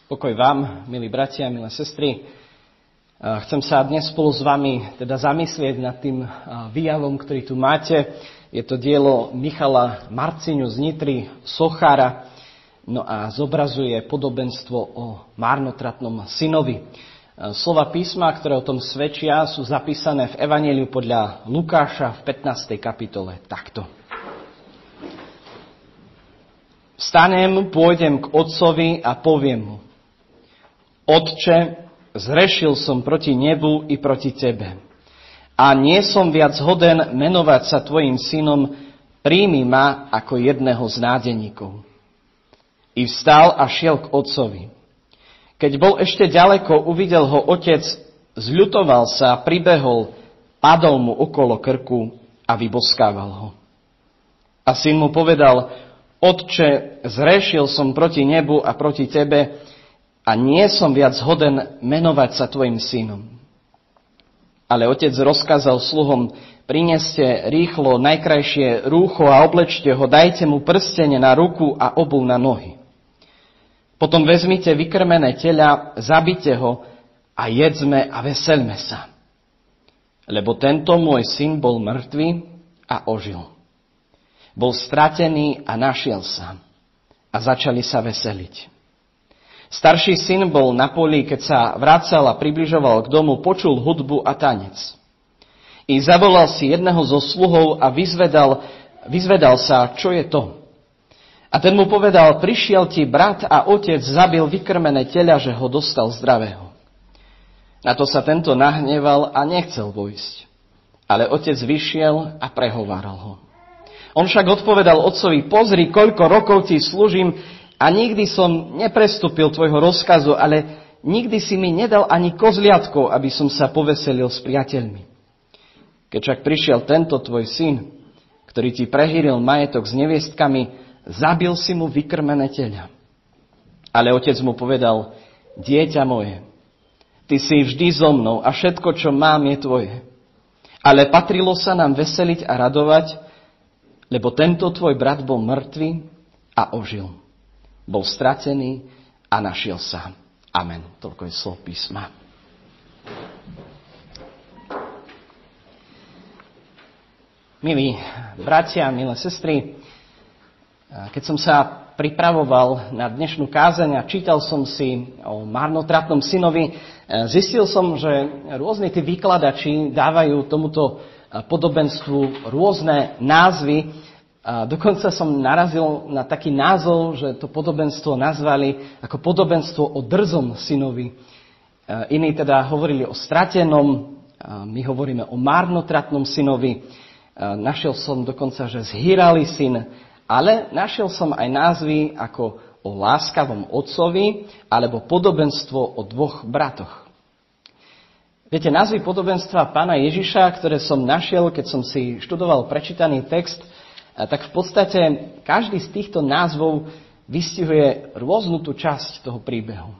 Pokoj vám, milí bratia, milé sestry. Chcem sa dnes spolu s vami teda zamyslieť nad tým výjavom, ktorý tu máte. Je to dielo Michala Marciňu z Nitry, sochára, no a zobrazuje podobenstvo o márnotratnom synovi. Slova písma, ktoré o tom svedčia, sú zapísané v Evanjeliu podľa Lukáša v 15. kapitole takto. Vstanem, pôjdem k otcovi a poviem mu: Otče, zrešil som proti nebu i proti tebe. A nie som viac hoden menovať sa tvojim synom, príjmi ma ako jedného z nádeníkov. I vstal a šiel k otcovi. Keď bol ešte ďaleko, uvidel ho otec, zľutoval sa, pribehol, padol mu okolo krku a vyboskával ho. A syn mu povedal: Otče, zrešil som proti nebu a proti tebe, a nie som viac hoden menovať sa tvojim synom. Ale otec rozkázal sluhom: prineste rýchlo najkrajšie rúcho a oblečte ho, dajte mu prstene na ruku a obuv na nohy. Potom vezmite vykrmené teľa, zabite ho a jedzme a veselme sa. Lebo tento môj syn bol mŕtvý a ožil. Bol stratený a našiel sa. A začali sa veseliť. Starší syn bol na poli, keď sa vracal a približoval k domu, počul hudbu a tanec. I zavolal si jedného zo sluhov a vyzvedal sa, čo je to. A ten mu povedal: prišiel ti brat a otec zabil vykrmené teľa, že ho dostal zdravého. Na to sa tento nahneval a nechcel vojsť. Ale otec vyšiel a prehováral ho. On však odpovedal otcovi: pozri, koľko rokov ti slúžim, a nikdy som neprestúpil tvojho rozkazu, ale nikdy si mi nedal ani kozliatko, aby som sa poveselil s priateľmi. Keď však prišiel tento tvoj syn, ktorý ti prehýril majetok s neviestkami, zabil si mu vykrmené teľa. Ale otec mu povedal: dieťa moje, ty si vždy so mnou a všetko, čo mám, je tvoje. Ale patrilo sa nám veseliť a radovať, lebo tento tvoj brat bol mŕtvý a ožil. Bol stratený a našiel sa. Amen. Toľko je slov písma. Milí bratia, milé sestry, keď som sa pripravoval na dnešnú kázeň a čítal som si o márnotratnom synovi, zistil som, že rôzni tí výkladači dávajú tomuto podobenstvu rôzne názvy. A dokonca som narazil na taký názov, že to podobenstvo nazvali ako podobenstvo o drzom synovi. Iní teda hovorili o stratenom, my hovoríme o márnotratnom synovi. Našiel som dokonca, že zhýralý syn, ale našiel som aj názvy ako o láskavom otcovi alebo podobenstvo o dvoch bratoch. Viete, názvy podobenstva Pána Ježiša, ktoré som našiel, keď som si študoval prečítaný text, tak v podstate každý z týchto názvov vystihuje rôznu tú časť toho príbehu.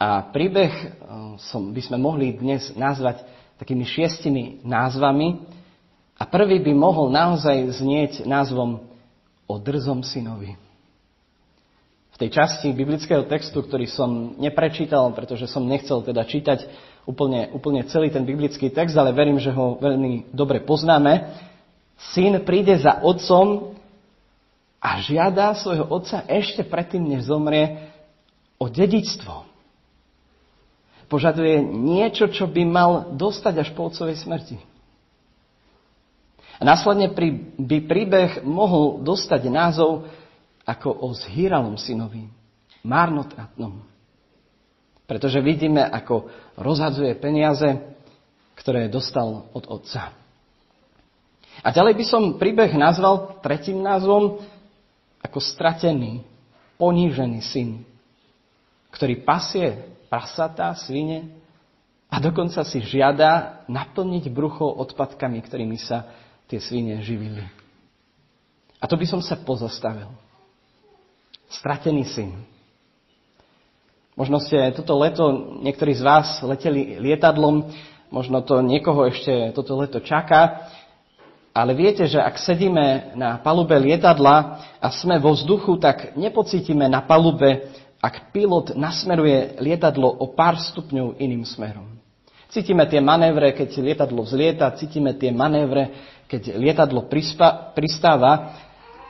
A príbeh by sme mohli dnes nazvať takými 6 názvami. A prvý by mohol naozaj znieť názvom o drzom synovi. V tej časti biblického textu, ktorý som neprečítal, pretože som nechcel teda čítať úplne celý ten biblický text, ale verím, že ho veľmi dobre poznáme. Syn príde za otcom a žiada svojho otca ešte predtým, než zomrie, o dedičstvo. Požaduje niečo, čo by mal dostať až po otcovej smrti. A následne by príbeh mohol dostať názov ako o zhýralom synovi, márnotratnom. Pretože vidíme, ako rozhadzuje peniaze, ktoré dostal od otca. A ďalej by som príbeh nazval tretím názvom ako stratený, ponížený syn, ktorý pasie prasatá, svine a dokonca si žiada naplniť brucho odpadkami, ktorými sa tie svine živili. A to by som sa pozastavil. Stratený syn. Možno ste toto leto, niektorí z vás leteli lietadlom, možno to niekoho ešte toto leto čaká. Ale viete, že ak sedíme na palube lietadla a sme vo vzduchu, tak nepocítime na palube ak pilot nasmeruje lietadlo o pár stupňov iným smerom. Cítime tie manévre, keď lietadlo vzlieta, cítime tie manévre, keď lietadlo pristáva,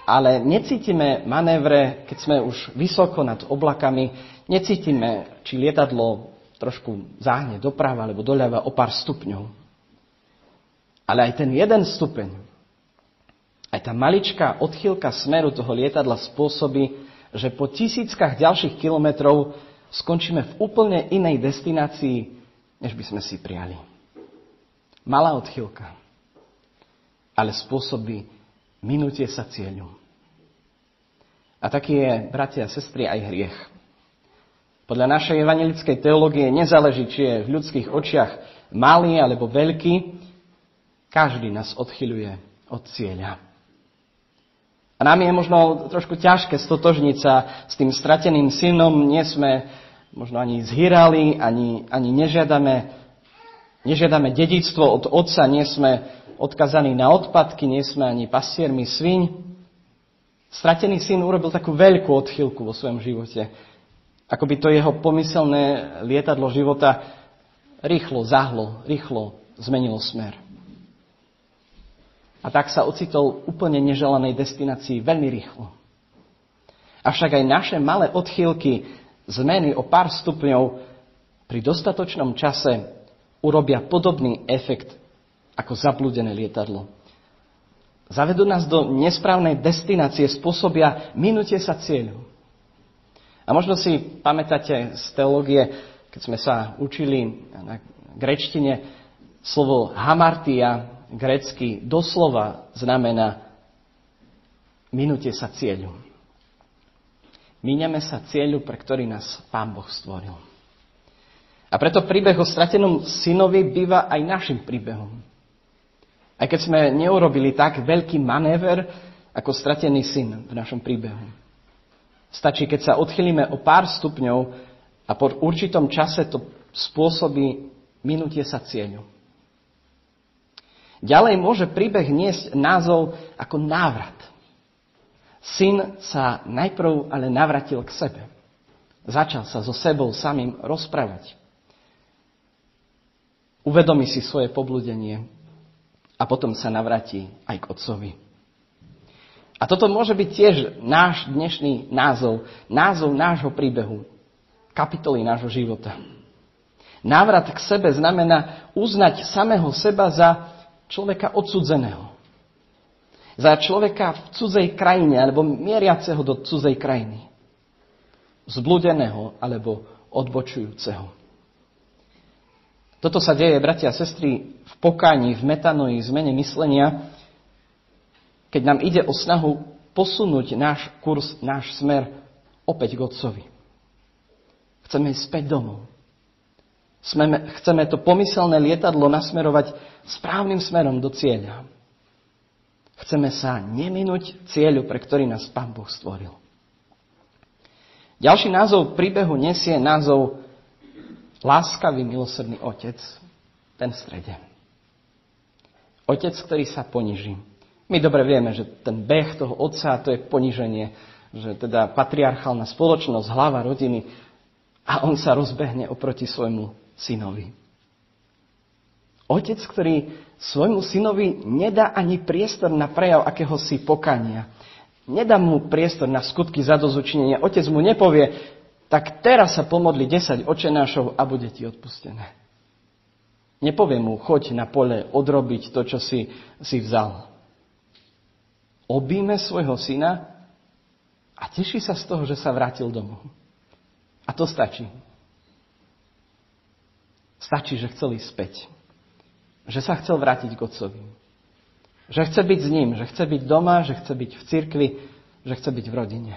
ale necítime manévre, keď sme už vysoko nad oblakami, necítime, či lietadlo trošku záhne doprava alebo doľava o pár stupňov. Ale aj ten jeden stupeň, aj tá maličká odchýlka smeru toho lietadla spôsobí, že po tisíckach ďalších kilometrov skončíme v úplne inej destinácii, než by sme si prijali. Malá odchýlka, ale spôsobí minutie sa cieľu. A taký je, bratia a sestry, aj hriech. Podľa našej evanjelickej teológie nezáleží, či je v ľudských očiach malý alebo veľký, každý nás odchyľuje od cieľa. A nám je možno trošku ťažké stotožniť sa s tým strateným synom. Nie sme možno ani zhýrali, ani nežiadame dedičstvo od otca, nie sme odkazaní na odpadky, nie sme ani pastiermi sviň. Stratený syn urobil takú veľkú odchýlku vo svojom živote. Ako by to jeho pomyselné lietadlo života rýchlo zahlo, rýchlo zmenilo smer. A tak sa ocitol úplne neželanej destinácii veľmi rýchlo. Avšak aj naše malé odchýlky, zmeny o pár stupňov pri dostatočnom čase urobia podobný efekt ako zablúdené lietadlo. Zavedú nás do nesprávnej destinácie, spôsobia minutie sa cieľu. A možno si pamätáte z teológie, keď sme sa učili na gréčtine, slovo hamartia, grécky, doslova znamená minutie sa cieľu. Míňame sa cieľu, pre ktorý nás Pán Boh stvoril. A preto príbeh o stratenom synovi býva aj našim príbehom. Aj keď sme neurobili tak veľký manéver ako stratený syn v našom príbehu. Stačí, keď sa odchýlime o pár stupňov a po určitom čase to spôsobí minutie sa cieľu. Ďalej môže príbeh niesť názov ako návrat. Syn sa najprv ale navratil k sebe. Začal sa so sebou samým rozprávať. Uvedomí si svoje poblúdenie a potom sa navratí aj k otcovi. A toto môže byť tiež náš dnešný názov nášho príbehu, kapitoly nášho života. Návrat k sebe znamená uznať samého seba za človeka odsudzeného. Za človeka v cudzej krajine, alebo mieriaceho do cudzej krajiny. Zblúdeného, alebo odbočujúceho. Toto sa deje, bratia a sestry, v pokáni, v metanoji, zmene myslenia, keď nám ide o snahu posunúť náš kurz, náš smer opäť k Otcovi. Chceme ísť späť domov. Chceme to pomyselné lietadlo nasmerovať správnym smerom do cieľa. Chceme sa neminúť cieľu, pre ktorý nás Pán Boh stvoril. Ďalší názov príbehu nesie názov Láskavý, milosrdný otec, ten v strede. Otec, ktorý sa poníži. My dobre vieme, že ten beh toho otca, to je poníženie, že teda patriarchálna spoločnosť, hlava rodiny, a on sa rozbehne oproti svojmu synovi. Otec, ktorý svojmu synovi nedá ani priestor na prejav akéhosi pokania. Nedá mu priestor na skutky zadozučinenia. Otec mu nepovie, tak teraz sa pomodli 10 očenášov a bude ti odpustené. Nepovie mu, choď na pole odrobiť to, čo si vzal. Objíme svojho syna a teší sa z toho, že sa vrátil domov. A to stačí. Stačí, že chcel ísť späť. Že sa chcel vrátiť k otcovi. Že chce byť s ním, že chce byť doma, že chce byť v cirkvi, že chce byť v rodine.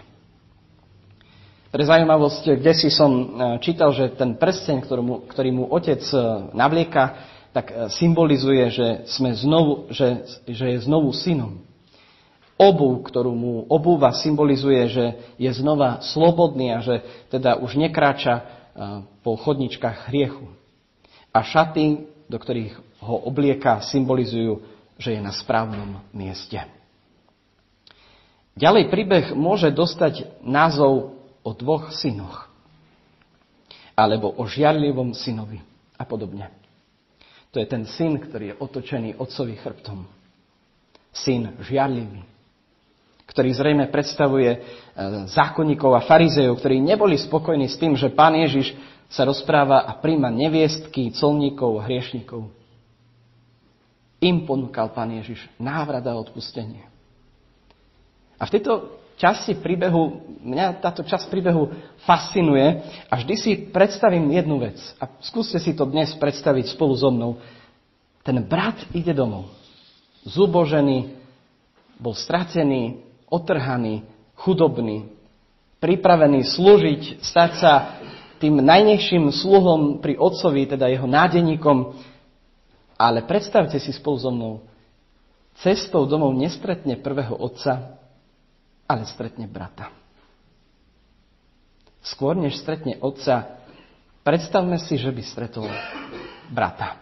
Pre zaujímavosť, kde si som čítal, že ten prsteň, ktorý mu otec navlieka, tak symbolizuje, že je znovu synom. Obuv, ktorú mu obúva, symbolizuje, že je znova slobodný a že teda už nekráča po chodničkách hriechu. A šaty, do ktorých ho oblieka, symbolizujú, že je na správnom mieste. Ďalej príbeh môže dostať názov o 2 synoch. Alebo o žiarlivom synovi a podobne. To je ten syn, ktorý je otočený otcovi chrbtom. Syn žiarlivý, ktorý zrejme predstavuje zákonníkov a farizejov, ktorí neboli spokojní s tým, že Pán Ježiš sa rozpráva a príjma neviestky, colníkov, hriešnikov. Im ponúkal Pán Ježiš návrat a odpustenie. A v tejto časti príbehu, mňa táto časť príbehu fascinuje a vždy si predstavím jednu vec. A skúste si to dnes predstaviť spolu so mnou. Ten brat ide domov. Zubožený, bol stratený, otrhaný, chudobný, pripravený slúžiť, stať sa tým najnejším sluhom pri otcovi, teda jeho nádeníkom. Ale predstavte si spolu so mnou, cestou domov nestretne prvého otca, ale stretne brata. Skôr než stretne otca, predstavme si, že by stretol brata.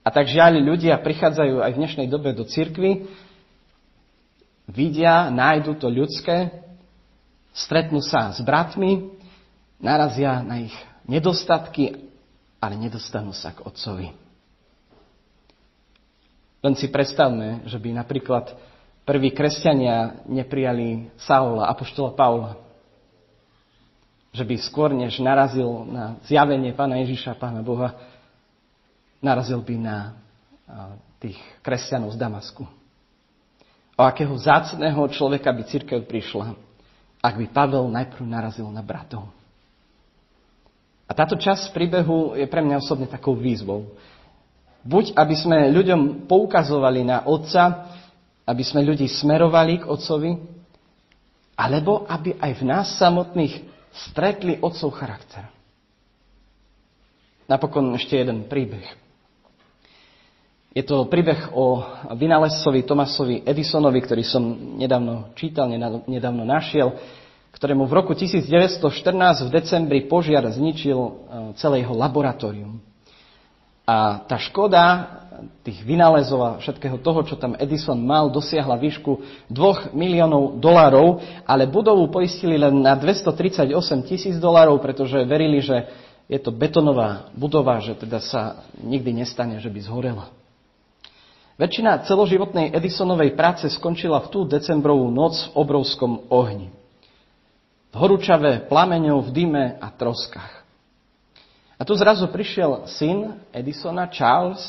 A tak žiaľ, ľudia prichádzajú aj v dnešnej dobe do cirkvi, vidia, nájdu to ľudské, stretnú sa s bratmi, narazia na ich nedostatky, ale nedostanú sa k otcovi. Len si predstavme, že by napríklad prví kresťania neprijali Saula, apoštola Pavla. Že by skôr, než narazil na zjavenie Pána Ježiša, Pána Boha, narazil by na tých kresťanov z Damasku. O akého vzácneho človeka by cirkev prišla, ak by Pavel najprv narazil na bratov. A táto časť príbehu je pre mňa osobne takou výzvou. Buď aby sme ľuďom poukazovali na otca, aby sme ľudí smerovali k otcovi, alebo aby aj v nás samotných stretli otcov charakter. Napokon ešte jeden príbeh. Je to príbeh o vynálezcovi Thomasovi Edisonovi, ktorý som nedávno čítal, nedávno našiel, ktorému v roku 1914 v decembri požiar zničil celé jeho laboratórium. A tá škoda tých vynálezov a všetkého toho, čo tam Edison mal, dosiahla výšku $2 miliónov, ale budovu poistili len na $238,000, pretože verili, že je to betónová budova, že teda sa nikdy nestane, že by zhorela. Väčšina celoživotnej Edisonovej práce skončila v tú decembrovú noc v obrovskom ohni. V horúčave plameňov, v dime a troskách. A tu zrazu prišiel syn Edisona, Charles,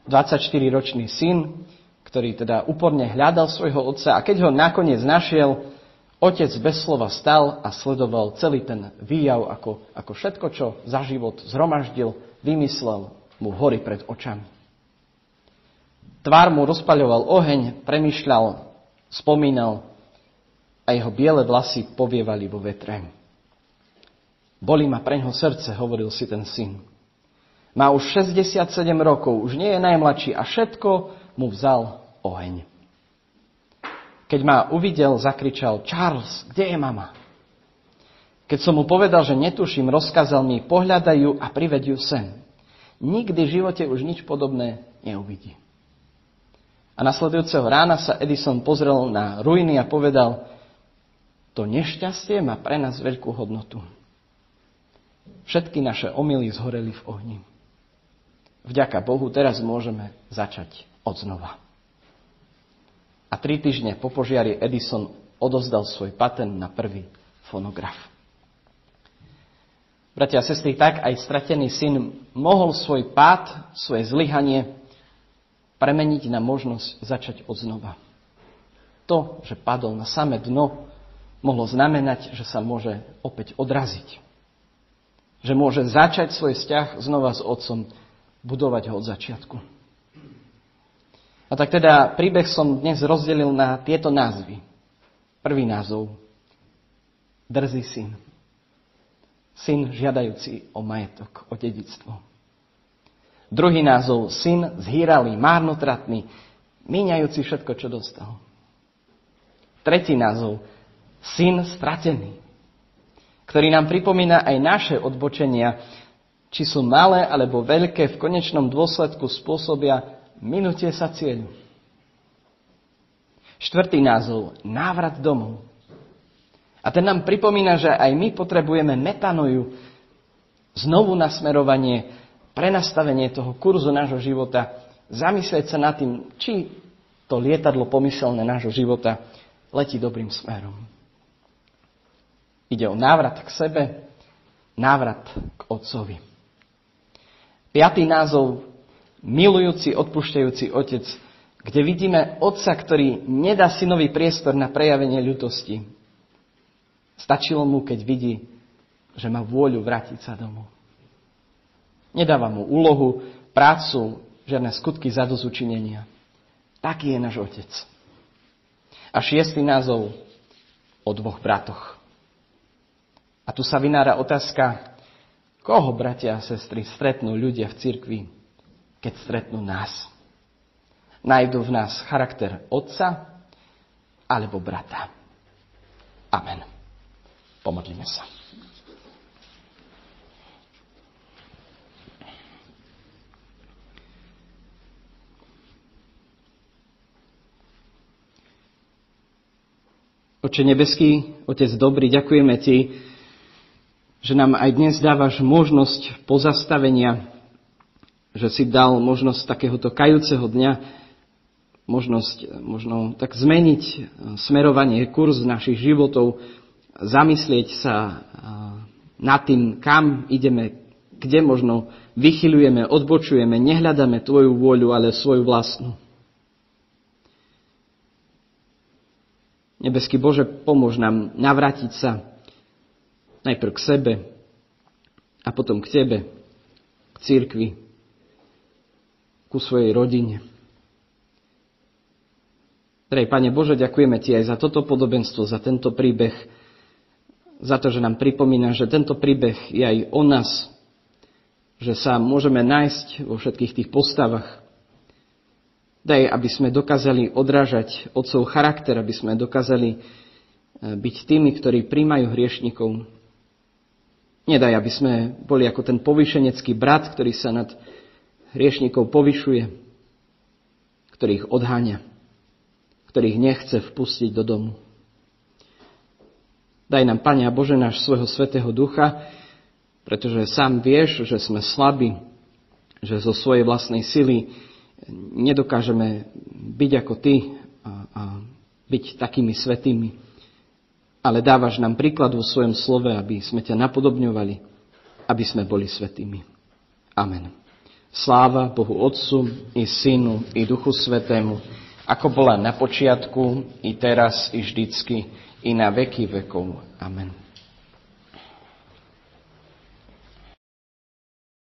24-ročný syn, ktorý teda úporne hľadal svojho otca a keď ho nakoniec našiel, otec bez slova stal a sledoval celý ten výjav, ako všetko, čo za život zhromaždil, vymyslel, mu horí pred očami. Tvár mu rozpaľoval oheň, premýšľal, spomínal a jeho biele vlasy povievali vo vetre. Bolí ma preňho srdce, hovoril si ten syn. Má už 67 rokov, už nie je najmladší a všetko mu vzal oheň. Keď ma uvidel, zakričal: Charles, kde je mama? Keď som mu povedal, že netuším, rozkázal mi: pohľadaj ju a priveď ju sem. Nikdy v živote už nič podobné neuvidí. A nasledujúceho rána sa Edison pozrel na ruiny a povedal: to nešťastie má pre nás veľkú hodnotu. Všetky naše omyly zhoreli v ohni. Vďaka Bohu teraz môžeme začať odznova. A 3 týždne po požiari Edison odozdal svoj patent na prvý fonograf. Bratia a sestry, tak aj stratený syn mohol svoj pád, svoje zlyhanie premeniť na možnosť začať odznova. To, že padol na samé dno, mohlo znamenať, že sa môže opäť odraziť. Že môže začať svoj vzťah znova s otcom, budovať ho od začiatku. A tak teda príbeh som dnes rozdelil na tieto názvy. Prvý názov: drzý syn. Syn žiadajúci o majetok, o dedičstvo. Druhý názov: syn zhýralý, márnotratný, míňajúci všetko, čo dostal. Tretí názov: syn stratený, ktorý nám pripomína aj naše odbočenia, či sú malé alebo veľké, v konečnom dôsledku spôsobia minutie sa cieľu. Štvrtý názov: návrat domov. A ten nám pripomína, že aj my potrebujeme metanoju, znovu nasmerovanie, prenastavenie toho kurzu nášho života, zamyslieť sa nad tým, či to lietadlo pomyselné nášho života letí dobrým smerom. Ide o návrat k sebe, návrat k Otcovi. 5. názov, milujúci, odpúšťajúci Otec, kde vidíme Otca, ktorý nedá synovi priestor na prejavenie ľútosti. Stačilo mu, keď vidí, že má vôľu vrátiť sa domov. Nedáva mu úlohu, prácu, žiadne skutky zadozučinenia. Taký je náš Otec. A 6. názov o 2 bratoch. A tu sa vynára otázka, koho, bratia a sestry, stretnú ľudia v cirkvi, keď stretnú nás. Nájdu v nás charakter otca alebo brata. Amen. Pomodlíme sa. Oče nebeský, Otec dobrý, ďakujeme Ti, že nám aj dnes dávaš možnosť pozastavenia, že si dal možnosť takéhoto kajúceho dňa, možnosť možno tak zmeniť smerovanie, kurz našich životov, zamyslieť sa nad tým, kam ideme, kde možno vychyľujeme, odbočujeme, nehľadáme Tvoju vôľu, ale svoju vlastnú. Nebeský Bože, pomôž nám navrátiť sa najprv k sebe a potom k Tebe, k cirkvi, ku svojej rodine. Drahý Pane Bože, ďakujeme Ti aj za toto podobenstvo, za tento príbeh, za to, že nám pripomína, že tento príbeh je aj o nás, že sa môžeme nájsť vo všetkých tých postavách. Daj, aby sme dokázali odrážať Otcov charakter, aby sme dokázali byť tými, ktorí prijímajú hriešnikov. Nedaj, aby sme boli ako ten povýšenecký brat, ktorý sa nad hriešnikov povyšuje, ktorý ich odháňa, ktorý ich nechce vpustiť do domu. Daj nám, Pane a Bože, náš svojho Svätého Ducha, pretože sám vieš, že sme slabí, že zo svojej vlastnej sily nedokážeme byť ako Ty a byť takými svätými. Ale dávaš nám príklad vo svojom slove, aby sme ťa napodobňovali, aby sme boli svätými. Amen. Sláva Bohu Otcu i Synu i Duchu Svätému, ako bola na počiatku, i teraz, i vždycky, i na veky vekov. Amen.